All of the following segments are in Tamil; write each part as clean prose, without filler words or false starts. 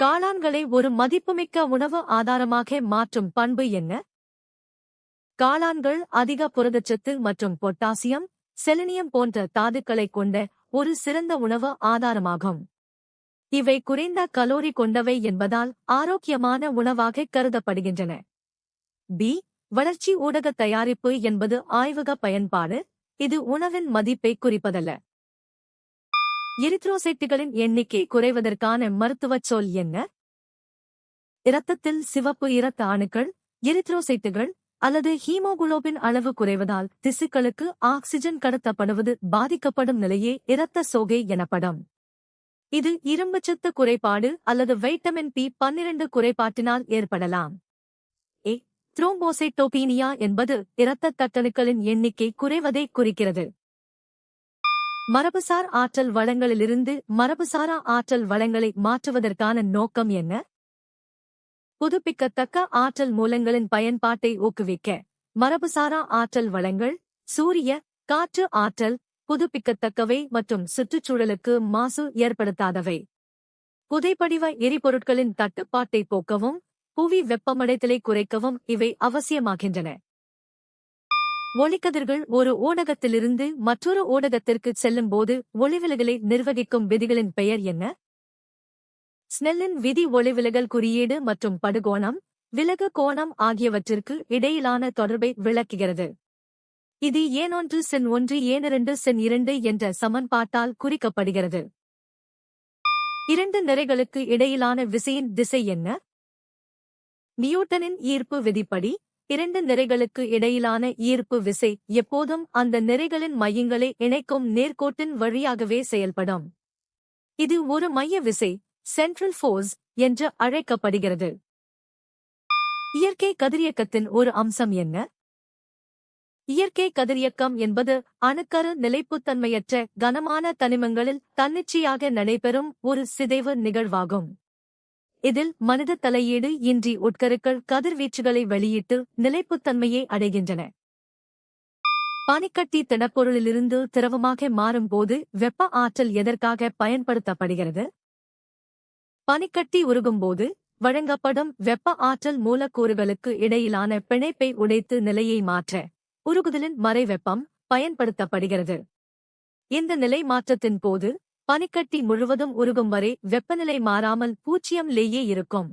காளான்களை ஒரு மதிப்புமிக்க உணவு ஆதாரமாக மாற்றும் பண்பு என்ன? காளான்கள் அதிக புரதச்சத்து மற்றும் பொட்டாசியம், செலினியம் போன்ற தாதுக்களைக் கொண்ட ஒரு சிறந்த உணவு ஆதாரமாகும். இவை குறைந்த கலோரி கொண்டவை என்பதால் ஆரோக்கியமான உணவாக கருதப்படுகின்றன. பி. வளர்ச்சி ஊடக தயாரிப்பு என்பது ஆய்வக பயன்பாடு, இது உணவின் மதிப்பை குறிப்பதல்ல. எரித்ரோசைட்டுகளின் எண்ணிக்கை குறைவதற்கான மருத்துவச் சொல் என்ன? இரத்தத்தில் சிவப்பு இரத்த அணுக்கள், எரித்ரோசைட்டுகள் அல்லது ஹீமோகுளோபின் அளவு குறைவதால் திசுக்களுக்கு ஆக்சிஜன் கடத்தப்படுவது பாதிக்கப்படும் நிலையே இரத்த சோகை எனப்படும். இது இரும்புச்சத்து குறைபாடு அல்லது வைட்டமின் பி12 குறைபாட்டினால் ஏற்படலாம். ஏ. த்ரோம்போசைட்டோபீனியா என்பது இரத்தத் தட்டணுக்களின் எண்ணிக்கை குறைவதை குறிக்கிறது. மரபுசார் ஆற்றல் வளங்களிலிருந்து மரபுசாரா ஆற்றல் வளங்களை மாற்றுவதற்கான நோக்கம் என்ன? புதுப்பிக்கத்தக்க ஆற்றல் மூலங்களின் பயன்பாட்டை ஊக்குவிக்க மரபுசாரா ஆற்றல் வளங்கள் சூரிய, காற்று ஆற்றல், புதுப்பிக்கத்தக்கவை மற்றும் சுற்றுச்சூழலுக்கு மாசு ஏற்படுத்தாதவை. புதைப்படிவ எரிபொருட்களின் தட்டுப்பாட்டை போக்கவும் புவி வெப்பமடைதலை குறைக்கவும் இவை அவசியமாகின்றன. ஒளிக்கதிர்கள் ஒரு ஊடகத்திலிருந்து மற்றொரு ஊடகத்திற்குச் செல்லும்போது ஒளிவிலகலை நிர்வகிக்கும் விதிகளின் பெயர் என்ன? ஸ்னெல்லின் விதி ஒளிவிலகல் குறியீடு மற்றும் படுகோணம், விலகு கோணம் ஆகியவற்றிற்கு இடையிலான தொடர்பை விளக்குகிறது. இது ஏன்1 சென் 1 ஏன்2 சென் 2 என்ற சமன்பாட்டால் குறிக்கப்படுகிறது. இரண்டு நிறைகளுக்கு இடையிலான விசையின் திசை என்ன? நியூட்டனின் ஈர்ப்பு விதிப்படி இரண்டு நிறைகளுக்கு இடையிலான ஈர்ப்பு விசை எப்போதும் அந்த நிறைகளின் மையங்களை இணைக்கும் நேர்கோட்டின் வழியாகவே செயல்படும். இது ஒரு மைய விசை, சென்ட்ரல் ஃபோர்ஸ் என்று அழைக்கப்படுகிறது. இயற்கை கதிரியக்கத்தின் ஒரு அம்சம் என்ன? இயற்கை கதிரியக்கம் என்பது அணுக்கரு நிலைப்புத்தன்மையற்ற கனமான தனிமங்களில் தன்னிச்சையாக நடைபெறும் ஒரு சிதைவு நிகழ்வாகும். இதில் மனித தலையீடு இன்றி உட்கருக்கள் கதிர்வீச்சுகளை வெளியிட்டு நிலைப்புத்தன்மையை அடைகின்றன. பனிக்கட்டி திடப்பொருளிலிருந்து திரவமாக மாறும்போது வெப்ப ஆற்றல் எதற்காக பயன்படுத்தப்படுகிறது? பனிக்கட்டி உருகும்போது வழங்கப்படும் வெப்ப ஆற்றல் மூலக்கூறுகளுக்கு இடையிலான பிணைப்பை உடைத்து நிலையை மாற்ற உருகுதலின் மறைவெப்பம் பயன்படுத்தப்படுகிறது. இந்த நிலை மாற்றத்தின் போது பனிக்கட்டி முழுவதும் உருகும் வரை வெப்பநிலை மாறாமல் 0லேயே இருக்கும்.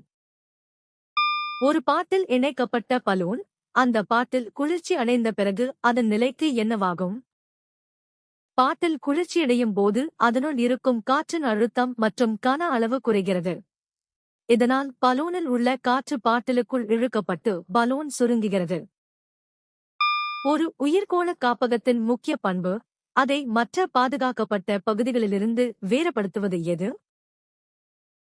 ஒரு பாட்டில் இணைக்கப்பட்ட பலூன் அந்த பாட்டில் குளிர்ச்சி அடைந்த பிறகு அதன் நிலைக்கு என்னவாகும்? பாட்டில் குளிர்ச்சியடையும் போது அதனுள் இருக்கும் காற்றின் அழுத்தம் மற்றும் கன அளவு குறைகிறது. இதனால் பலூனில் உள்ள காற்று பாட்டிலுக்குள் இழுக்கப்பட்டு பலூன் சுருங்குகிறது. ஒரு உயிர்க்கோள காப்பகத்தின் முக்கிய பண்பு அதை மற்ற பாதுகாக்கப்பட்ட பகுதிகளிலிருந்து வேறுபடுத்துவது எது?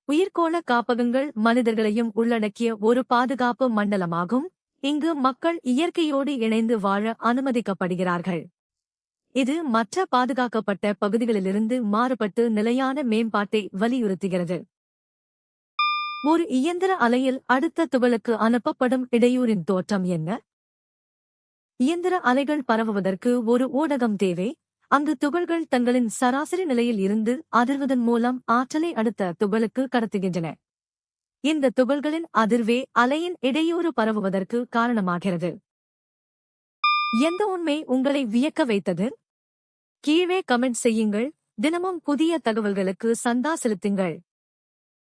உயிர்க்கோள காப்பகங்கள் மனிதர்களையும் உள்ளடக்கிய ஒரு பாதுகாப்பு மண்டலமாகும். இங்கு மக்கள் இயற்கையோடு இணைந்து வாழ அனுமதிக்கப்படுகிறார்கள். இது மற்ற பாதுகாக்கப்பட்ட பகுதிகளிலிருந்து மாறுபட்டு நிலையான மேம்பாட்டை வலியுறுத்துகிறது. ஒரு இயந்திர அலையில் அடுத்த துகளுக்கு அனுப்பப்படும் இடையூறின் தோற்றம் என்ன? இயந்திர அலைகள் பரவுவதற்கு ஒரு ஊடகம் தேவை. அங்கு துகள்கள் தங்களின் சராசரி நிலையில் இருந்து அதிர்வதன் மூலம் ஆற்றலை அடுத்த துகளுக்கு கடத்துகின்றன. இந்த துகள்களின் அதிர்வே அலையின் இடையூறு பரவுவதற்கு காரணமாகிறது. எந்த உண்மை உங்களை வியக்க வைத்தது? கீழே கமெண்ட் செய்யுங்கள். தினமும் புதிய தகவல்களுக்கு சந்தா செலுத்துங்கள்.